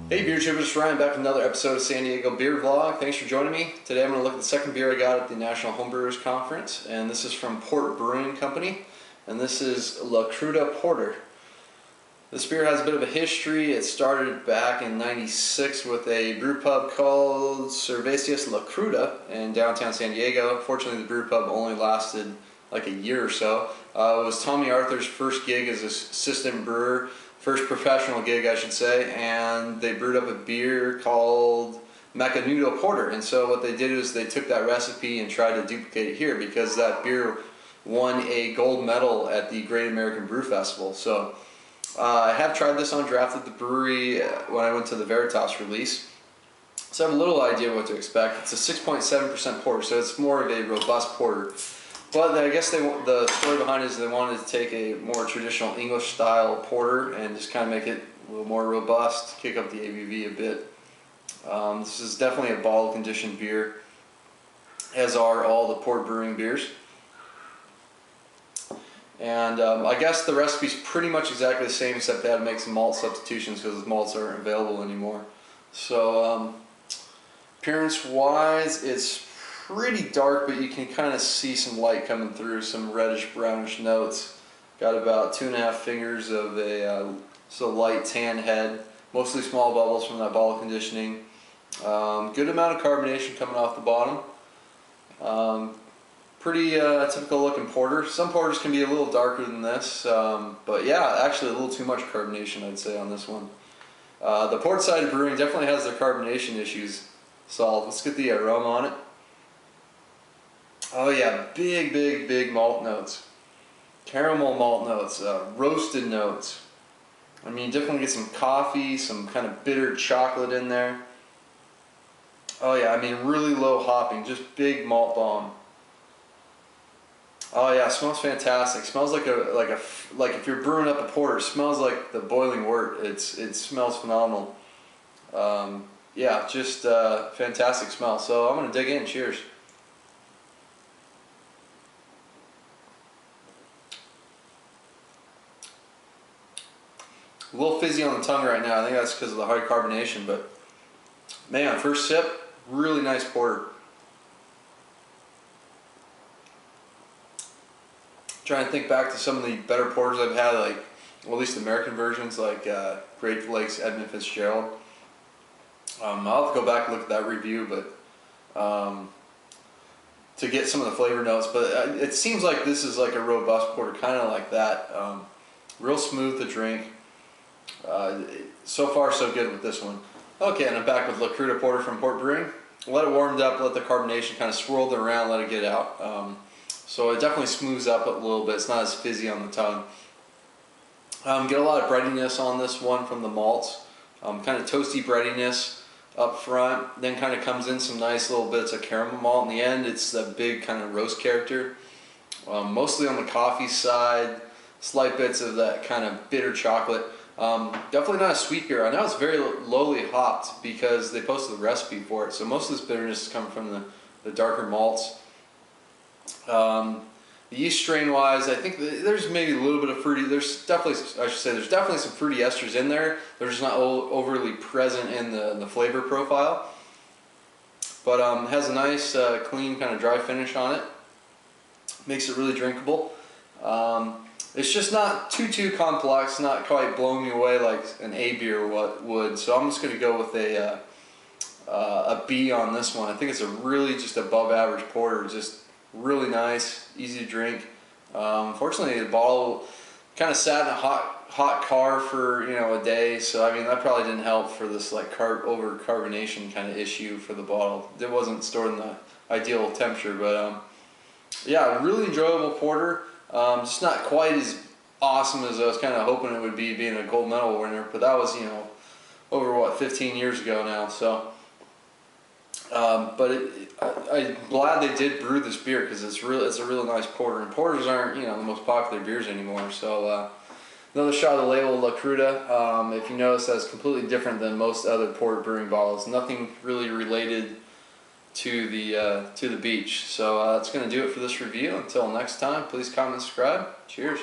Hey beer shippers, Ryan back with another episode of San Diego Beer Vlog. Thanks for joining me. Today I'm going to look at the second beer I got at the National Homebrewers Conference, and this is from Port Brewing Company, and this is La Cruda Porter. This beer has a bit of a history. It started back in '96 with a brew pub called Cervezerias La Cruda in downtown San Diego. Fortunately, the brew pub only lasted like a year or so. It was Tommy Arthur's first gig as assistant brewer. First professional gig, I should say, and they brewed up a beer called Makanudo Porter. And so what they did is they took that recipe and tried to duplicate it here, because that beer won a gold medal at the Great American Brew Festival. So I have tried this on draft at the brewery when I went to the Veritas release. So I have a little idea what to expect. It's a 6.7% porter, so it's more of a robust porter. But I guess the story behind it is they wanted to take a more traditional English style porter and just kind of make it a little more robust, kick up the ABV a bit. This is definitely a bottle conditioned beer, as are all the Port Brewing beers. And I guess the recipe's pretty much exactly the same, except they had to make some malt substitutions because the malts aren't available anymore. So appearance wise, it's pretty dark, but you can kind of see some light coming through, some reddish brownish notes. Got about 2.5 fingers of a light tan head, mostly small bubbles from that bottle conditioning. Good amount of carbonation coming off the bottom. Pretty typical looking porter. Some porters can be a little darker than this, but yeah, actually a little too much carbonation, I'd say, on this one. The port side of brewing definitely has their carbonation issues solved. Let's get the aroma on it. Oh yeah, big malt notes. Caramel malt notes, roasted notes. I mean, definitely get some coffee, some kind of bitter chocolate in there. Oh yeah, I mean, really low hopping, just big malt bomb. Oh yeah, it smells fantastic. It smells like if you're brewing up a porter, it smells like the boiling wort. It smells phenomenal. Yeah, just fantastic smell. So I'm gonna dig in. Cheers. A little fizzy on the tongue right now. I think that's because of the high carbonation, but man, first sip, really nice porter. Trying to think back to some of the better porters I've had, like, well, at least American versions, like Great Lakes Edmund Fitzgerald. I'll have to go back and look at that review, but to get some of the flavor notes. But it seems like this is like a robust porter, kind of like that. Real smooth to drink. So far so good with this one. Okay, and I'm back with La Cruda Porter from Port Brewing. Let it warm up, let the carbonation kind of swirl it around, let it get out. So it definitely smooths up a little bit. It's not as fizzy on the tongue. Get a lot of breadiness on this one from the malts. Kind of toasty breadiness up front, then kind of comes in some nice little bits of caramel malt. In the end, it's a big kind of roast character. Mostly on the coffee side, slight bits of that kind of bitter chocolate. Definitely not a sweet beer. I know it's very lowly hopped because they posted the recipe for it, so most of this bitterness is coming from the darker malts. The yeast strain wise, I think there's maybe a little bit of fruity. There's definitely, I should say, there's definitely some fruity esters in there. They're just not overly present in the flavor profile. But it has a nice, clean, kind of dry finish on it. Makes it really drinkable. It's just not too complex, not quite blowing me away like an A beer would. So I'm just going to go with a B on this one. I think it's a really just above average porter. Just really nice, easy to drink. Fortunately, the bottle kind of sat in a hot car for a day. So I mean, that probably didn't help for this like over carbonation kind of issue for the bottle. It wasn't stored in the ideal temperature, but yeah, really enjoyable porter. Just not quite as awesome as I was kind of hoping it would be, being a gold medal winner, but that was, over what, 15 years ago now. So, but I'm glad they did brew this beer, because it's a really nice porter, and porters aren't, the most popular beers anymore. So, another shot of the label La Cruda. If you notice, that's completely different than most other port brewing bottles. Nothing really related to the beach. So that's going to do it for this review. Until next time, please comment and subscribe. Cheers.